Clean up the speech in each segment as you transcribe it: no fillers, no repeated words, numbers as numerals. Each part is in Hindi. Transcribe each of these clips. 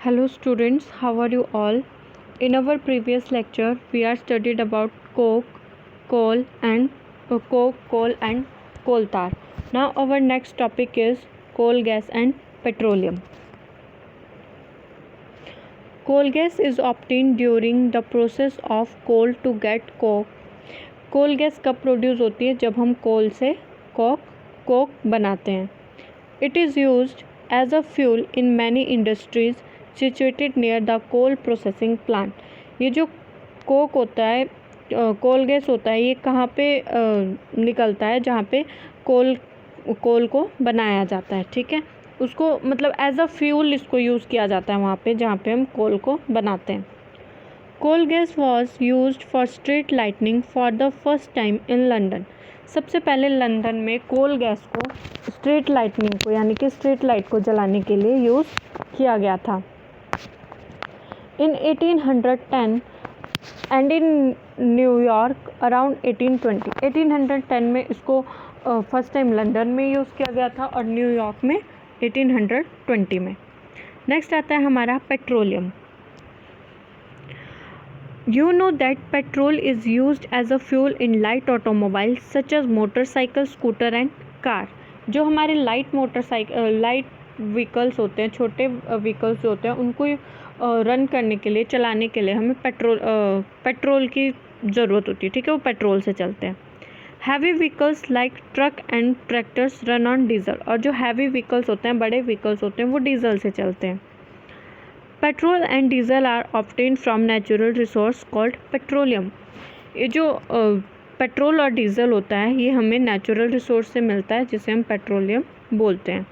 Hello students, how are you all? In our previous lecture, we are studied about coal, and coal tar. Now our next topic is coal gas and petroleum. Coal gas is obtained during the process of coal to get coke. Coal gas कब प्रोड्यूस होती है? जब हम कोल से कोक बनाते हैं. It is used as a fuel in many industries situated near the coal processing plant. ये जो कोक होता है, कोल गैस होता है, ये कहाँ पे निकलता है? जहाँ पे कोल को बनाया जाता है. ठीक है, उसको मतलब एज अ फ्यूल इसको यूज़ किया जाता है वहाँ पे जहाँ पे हम कोल को बनाते हैं. Coal gas was used for street lightning for the first time in London. सबसे पहले लंदन में कोल गैस को स्ट्रीट लाइटनिंग को यानी कि स्ट्रीट लाइट को जलाने के लिए यूज़ किया गया था. इन 1810 एंड इन न्यूयॉर्क अराउंड 1820. 1810 में इसको फर्स्ट टाइम लंदन में यूज़ किया गया था और न्यूयॉर्क में 1820 में. नेक्स्ट आता है हमारा petroleum. You know that petrol is used as a fuel in light automobiles such as motorcycle, scooter and car. जो हमारे लाइट व्हीकल्स होते हैं, छोटे व्हीकल्स जो होते हैं, उनको रन करने के लिए, चलाने के लिए हमें पेट्रोल की ज़रूरत होती है. ठीक है, वो पेट्रोल से चलते हैं. Heavy vehicles like truck and tractors run on diesel. और जो हैवी व्हीकल्स होते हैं, बड़े व्हीकल्स होते हैं, वो डीजल से चलते हैं. Petrol and diesel are obtained from natural resource called petroleum. ये जो पेट्रोल और डीजल होता है, ये हमें नेचुरल रिसोर्स से मिलता है, जिसे हम पेट्रोलियम बोलते हैं.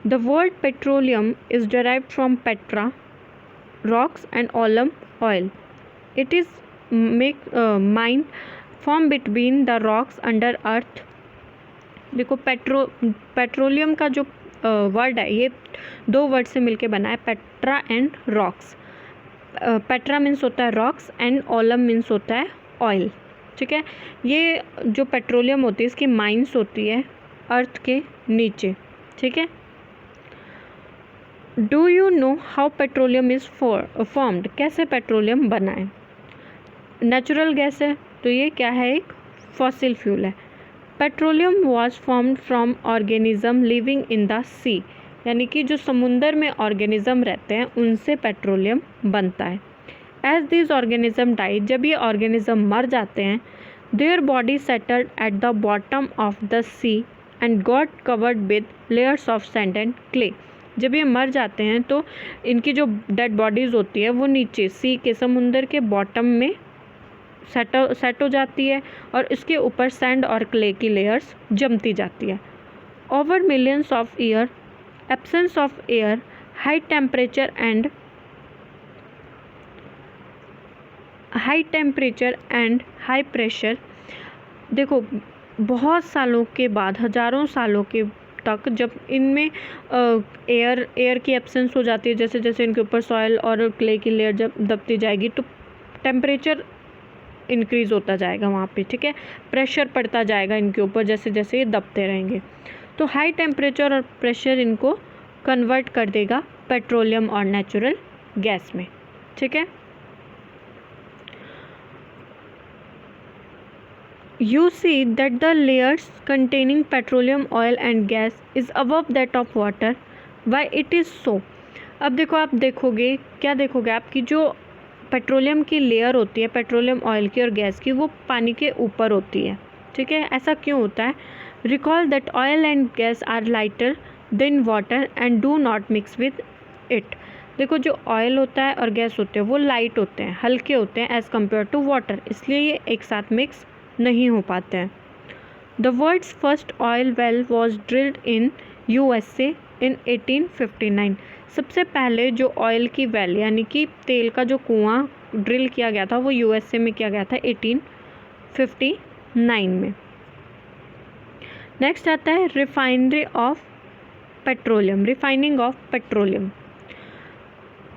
The word petroleum is derived from petra rocks and oleum oil. It is mined form between the rocks under earth. देखो, पेट्रोलियम का जो वर्ड है, ये दो वर्ड से मिलके बना है, Petra and rocks. Petra means होता है रॉक्स एंड ओलम मीन्स होता है ऑयल. ठीक है, ये जो पेट्रोलियम होती है, इसकी माइंस होती है अर्थ के नीचे. ठीक है. Do you know how petroleum is formed. कैसे पेट्रोलियम बना है? नेचुरल गैस है, तो ये क्या है? एक फॉसिल फ्यूल है. Petroleum was formed from organism living in the sea. यानी कि जो समुंदर में ऑर्गेनिज्म रहते हैं, उनसे पेट्रोलियम बनता है. As this organism died. जब ये ऑर्गेनिज्म मर जाते हैं, their body settled at the bottom of the sea and got covered with layers of sand and clay. जब ये मर जाते हैं तो इनकी जो डेड बॉडीज़ होती है, वो नीचे सी के, समुंदर के बॉटम में सेट हो जाती है और इसके ऊपर सैंड और क्ले की लेयर्स जमती जाती है. Over millions of year, absence of air, high temperature and high pressure. देखो, बहुत सालों के बाद, हज़ारों सालों के तक, जब इनमें एयर की एब्सेंस हो जाती है, जैसे जैसे इनके ऊपर सॉइल और क्ले की लेयर जब दबती जाएगी, तो टेम्परेचर इंक्रीज़ होता जाएगा वहाँ पे. ठीक है, प्रेशर पड़ता जाएगा इनके ऊपर जैसे जैसे ये दबते रहेंगे. तो हाई टेम्परेचर और प्रेशर इनको कन्वर्ट कर देगा पेट्रोलियम और नेचुरल गैस में. ठीक है. You see that the layers containing petroleum oil and gas is above that of water. Why it is so. अब देखो, आप देखोगे, क्या देखोगे? आपकी जो पेट्रोलियम की लेयर होती है, पेट्रोलियम ऑयल की और गैस की, वो पानी के ऊपर होती है. ठीक है, ऐसा क्यों होता है? Recall that oil and gas are lighter than water and do not mix with it. देखो, जो ऑयल होता है और गैस होते हैं, वो लाइट होते हैं, हल्के होते हैं एज़ कम्पेयर टू वाटर, इसलिए ये एक साथ मिक्स नहीं हो पाते हैं. The world's first oil well was drilled in USA in 1859. सबसे पहले जो ऑयल की वेल यानी कि तेल का जो कुआं ड्रिल किया गया था, वो USA में किया गया था 1859 में. नेक्स्ट आता है refining of petroleum.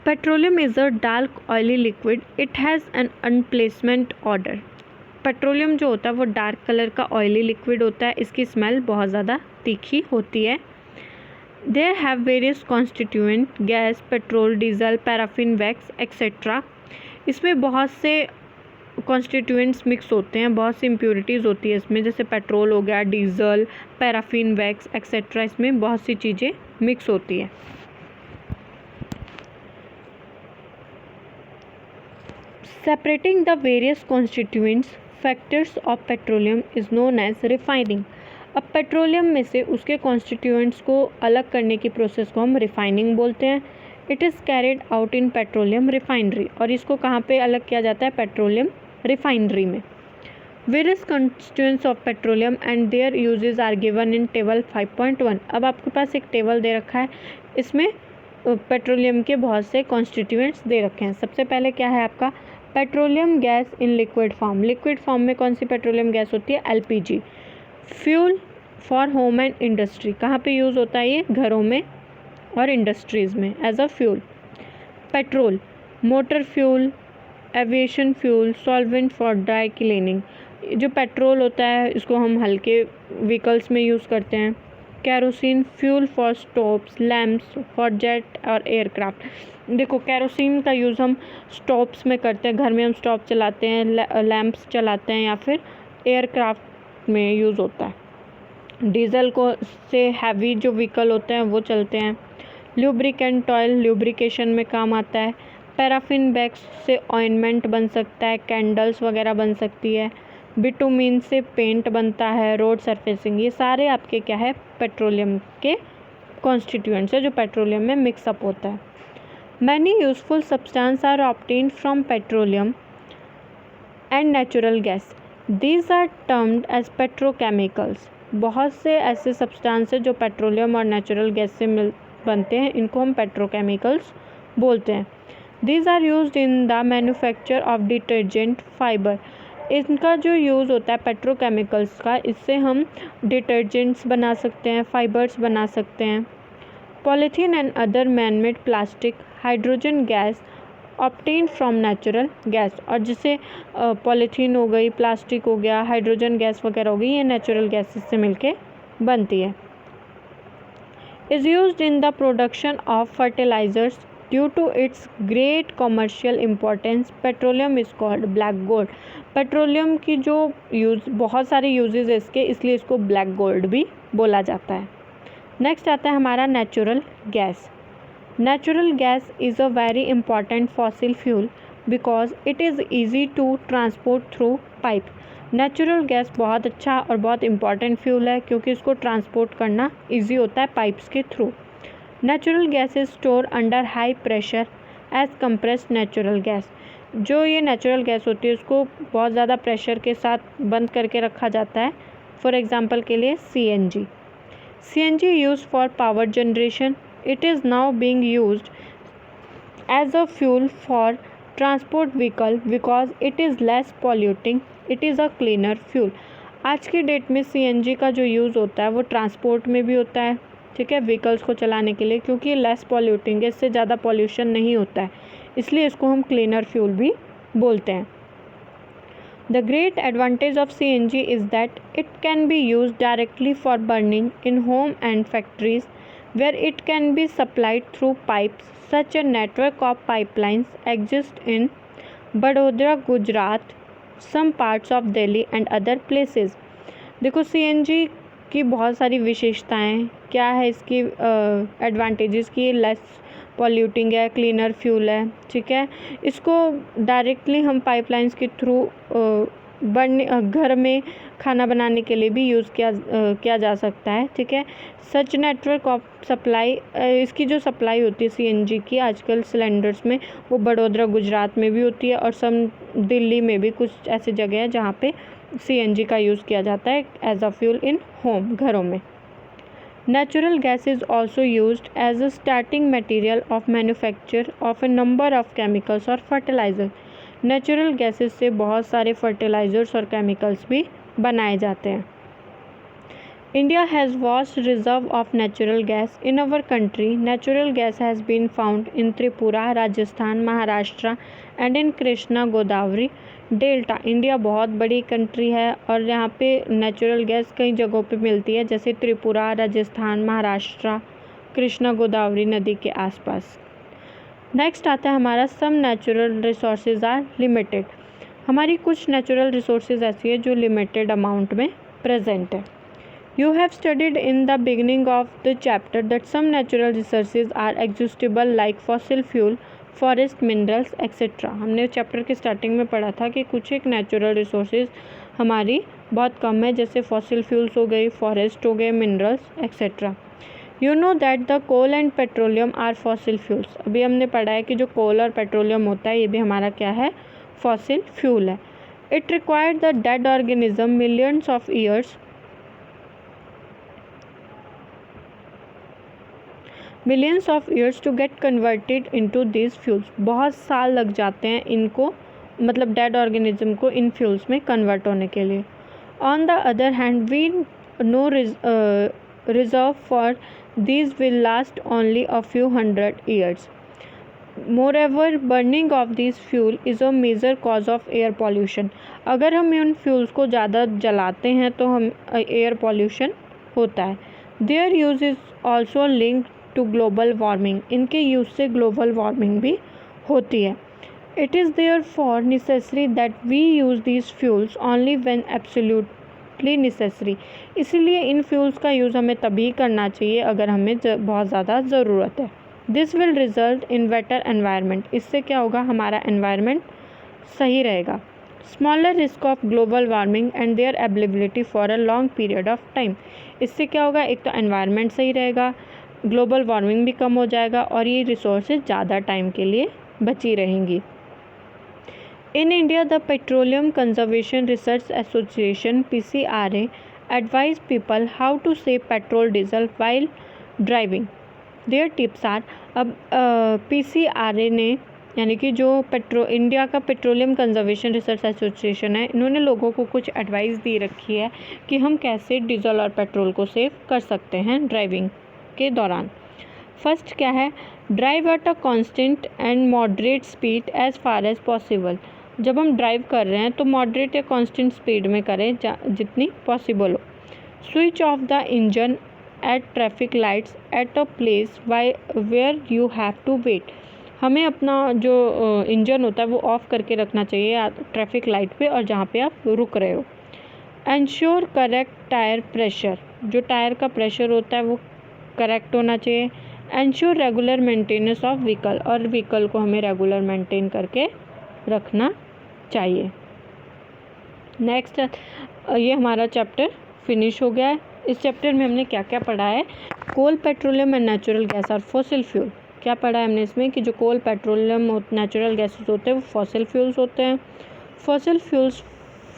Petroleum is a dark oily liquid. It has an unpleasant odour. Petroleum जो होता है वो डार्क कलर का ऑयली लिक्विड होता है. इसकी स्मेल बहुत ज़्यादा तीखी होती है. There have various constituent, gas, petrol, diesel, paraffin, wax etcetera. इसमें बहुत से कॉन्स्टिट्यूएंट्स मिक्स होते हैं, बहुत सी इम्प्योरिटीज़ होती है इसमें, जैसे पेट्रोल हो गया, डीजल, पैराफिन, वैक्स एक्सेट्रा, इसमें बहुत सी चीज़ें मिक्स होती है। Separating the various constituents factors of petroleum is known as refining. अब पेट्रोलियम में से उसके कॉन्स्टिट्यूएंट्स को अलग करने की प्रोसेस को हम रिफाइनिंग बोलते हैं। It is carried out in petroleum refinery, और इसको कहाँ पे अलग किया जाता है? पेट्रोलियम रिफाइनरी में। Various constituents of petroleum and their uses are given in table 5.1। अब आपके पास एक टेबल दे रखा है, इसमें पेट्रोलियम के बहुत से कॉन्स्टिट्यूएंट्स दे रखे हैं। सबसे पहले क्या है आपका? Petroleum gas in liquid form. Liquid form में कौन सी पेट्रोलियम गैस होती है? LPG. Fuel for home and industry, कहाँ पे यूज़ होता है ये? घरों में और इंडस्ट्रीज़ में as a fuel. Petrol, motor fuel, aviation fuel, solvent for dry cleaning. जो पेट्रोल होता है इसको हम हल्के व्हीकल्स में यूज़ करते हैं। Kerosene, fuel for stoves, lamps, for jet और एयरक्राफ्ट। देखो कैरोसिन का यूज़ हम स्टोव्स में करते हैं, घर में हम स्टोव चलाते हैं, लैम्प्स चलाते हैं, या फिर एयरक्राफ्ट में यूज़ होता है। डीजल को से हैवी जो व्हीकल होते हैं वो चलते हैं। ल्यूब्रिकेंट ऑयल ल्यूब्रिकेशन में काम आता है। पैराफिन वैक्स से ऑइंटमेंट बन सकता है, कैंडल्स वगैरह बन सकती है। बिटुमिन से पेंट बनता है, रोड सरफेसिंग। ये सारे आपके क्या है? पेट्रोलियम के कॉन्स्टिट्यूएंट्स है जो पेट्रोलियम में मिक्सअप होता है। Many useful substance are obtained from petroleum and natural gas, these are termed as petrochemicals. बहुत से ऐसे सब्सटेंस है जो पेट्रोलियम और नेचुरल गैस से बनते हैं, इनको हम पेट्रोकेमिकल्स बोलते हैं। These are used in the manufacture of detergent fibre. इनका जो यूज़ होता है पेट्रोकेमिकल्स का, इससे हम डिटर्जेंट्स बना सकते हैं, फाइबर्स बना सकते हैं। Polythene and other man-made plastic, hydrogen gas obtained from natural gas. और जैसे पॉलीथीन हो गई, प्लास्टिक हो गया, हाइड्रोजन गैस वगैरह हो गई, ये नेचुरल गैसेस से मिलके बनती है। Is used in the production of fertilizers due to its great commercial importance, petroleum is called black gold. Petroleum की जो यूज़, बहुत सारे यूजेस है इसके, इसलिए इसको ब्लैक गोल्ड भी बोला जाता है। नेक्स्ट आता है हमारा natural gas. Natural gas is a very important fossil fuel because it is easy to transport through pipe. Natural gas बहुत अच्छा और बहुत इंपॉर्टेंट फ्यूल है क्योंकि इसको ट्रांसपोर्ट करना ईजी होता है पाइप्स के through. Natural gas is store under high pressure as compressed natural gas. जो ये नेचुरल गैस होती है उसको बहुत ज़्यादा प्रेशर के साथ बंद करके रखा जाता है। फॉर एग्जांपल के लिए CNG। CNG use for power generation, it is now being used as a fuel for transport vehicle because it is less polluting, it is a cleaner fuel. आज की डेट में CNG का जो यूज़ होता है वो ट्रांसपोर्ट में भी होता है, ठीक है, व्हीकल्स को चलाने के लिए, क्योंकि लेस पॉल्यूटिंग है, इससे ज़्यादा पॉल्यूशन नहीं होता है, इसलिए इसको हम क्लीनर फ्यूल भी बोलते हैं। The great advantage of CNG is that it can be use directly for burning in home and factories where it can be supplied through pipes. Such a network of pipelines exist in Vadodara, Gujarat, some parts of Delhi and other places। देखो CNG की बहुत सारी विशेषताएं क्या है, इसकी एडवांटेजेस की लेस पॉल्यूटिंग है, क्लीनर फ्यूल है, ठीक है। इसको डायरेक्टली हम पाइपलाइंस के थ्रू घर में खाना बनाने के लिए भी यूज़ किया जा सकता है, ठीक है। सच नेटवर्क ऑफ सप्लाई, इसकी जो सप्लाई होती है CNG की आजकल सिलेंडर्स में, वो बड़ोदरा गुजरात में भी होती है और सम दिल्ली में भी कुछ ऐसी जगह है जहाँ पे CNG का यूज़ किया जाता है as a fuel in home, घरों में। Natural gas is also used as a starting material of manufacture of a number of chemicals or fertilizers। Natural gases से बहुत सारे fertilizers और chemicals भी बनाए जाते हैं। India has vast reserve of natural gas in our country. Natural gas has been found in Tripura, Rajasthan, Maharashtra and in Krishna Godavari delta. India बहुत बड़ी कंट्री है और यहाँ पे नेचुरल गैस कई जगहों पे मिलती है, जैसे त्रिपुरा, राजस्थान, महाराष्ट्र, कृष्णा गोदावरी नदी के आसपास। नेक्स्ट आता है हमारा some natural resources are limited. हमारी कुछ नेचुरल रिसोर्सेज ऐसी है जो लिमिटेड अमाउंट में प्रेजेंट है। You have studied in the beginning of the chapter that some natural resources are exhaustible like fossil fuel, forest minerals etc. हमने चैप्टर के स्टार्टिंग में पढ़ा था कि कुछ एक नेचुरल रिसोर्सेज हमारी बहुत कम है, जैसे फॉसिल फ्यूल्स हो गई, फॉरेस्ट हो गए, minerals etcetera. You know that the coal and petroleum are fossil fuels. अभी हमने पढ़ा है कि जो कोल और पेट्रोलियम होता है ये भी हमारा क्या है, फॉसिल फ्यूल है। It required the dead organism millions of years to get converted into this fuels. बहुत साल लग जाते हैं इनको, मतलब डेड ऑर्गेनिज्म को इन फ्यूल्स में कन्वर्ट होने के लिए। On the other hand we know reserve for these will last only a few hundred years. Moreover, burning of these fuel is a major cause of air pollution. अगर हम इन फ्यूल्स को ज़्यादा जलाते हैं तो हम एयर पॉल्यूशन होता है। Their use is also linked to global warming. इनके यूज़ से ग्लोबल वार्मिंग भी होती है। It is therefore necessary that we use these fuels only when absolutely necessary. इसीलिए इन फ्यूल्स का यूज़ हमें तभी करना चाहिए अगर हमें बहुत ज़्यादा ज़रूरत है। This will result in better environment. इससे क्या होगा, हमारा एनवायरनमेंट सही रहेगा। Smaller risk of global warming and their availability for a long period of time. इससे क्या होगा, एक तो एनवायरनमेंट सही रहेगा, ग्लोबल वार्मिंग भी कम हो जाएगा और ये रिसोर्सेज ज़्यादा टाइम के लिए बची रहेंगी। In India, the Petroleum Conservation Research Association (PCRA) advise people how to save petrol diesel while driving. Their tips are, अब PCRA ने यानी कि जो इंडिया का पेट्रोलियम कंजर्वेशन रिसर्च एसोसिएशन है, इन्होंने लोगों को कुछ एडवाइस दी रखी है कि हम कैसे डीजल और पेट्रोल को सेव कर सकते हैं ड्राइविंग के दौरान। फर्स्ट क्या है, drive at a constant and moderate speed as far as possible. जब हम ड्राइव कर रहे हैं तो मॉडरेट या कांस्टेंट स्पीड में करें जितनी पॉसिबल हो। Switch off the engine at traffic lights at a place where you have to wait. हमें अपना जो इंजन होता है वो ऑफ करके रखना चाहिए ट्रैफिक लाइट पे और जहाँ पे आप रुक रहे हो। Ensure correct tyre pressure. जो टायर का प्रेशर होता है वो करेक्ट होना चाहिए। Ensure regular maintenance of vehicle. और व्हीकल को हमें रेगुलर मेंटेन करके रखना चाहिए। नेक्स्ट, ये हमारा चैप्टर फिनिश हो गया है। इस चैप्टर में हमने क्या क्या पढ़ा है, coal, petroleum and natural gas और फॉसिल फ्यूल। क्या पढ़ा है हमने इसमें कि जो कोल, पेट्रोलियम और नेचुरल गैसेस होते हैं वो फॉसिल फ्यूल्स होते हैं। Fossil fuels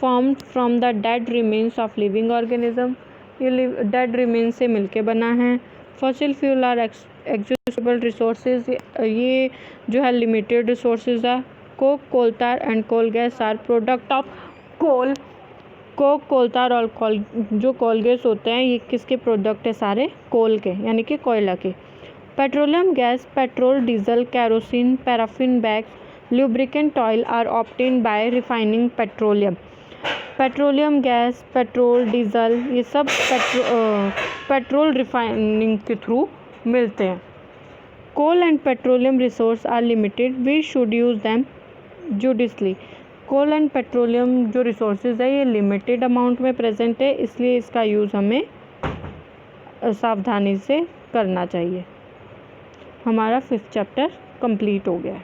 formed from the dead remains of living organism. ये डेड रिमेन्स से मिलके बना है। Fossil fuel are exhaustible resources. ये जो है लिमिटेड रिसोर्सेज है। Coke, coal tar and coal gas are product of coal. Coke, कोलतार और जो कोल गैस होते हैं ये किसके प्रोडक्ट है, सारे कोल के यानी कि कोयला के। Petroleum gas, petrol, diesel, kerosene, paraffin wax, lubricant oil are obtained by refining petroleum. Petroleum gas, petrol, diesel ये सब पेट्रोल रिफाइनिंग के थ्रू मिलते हैं। Coal and petroleum resource are limited, we should use them judiciously. Coal and petroleum जो रिसोर्सेज है ये लिमिटेड अमाउंट में प्रेजेंट है, इसलिए इसका यूज़ हमें सावधानी से करना चाहिए। हमारा 5th चैप्टर कंप्लीट हो गया है।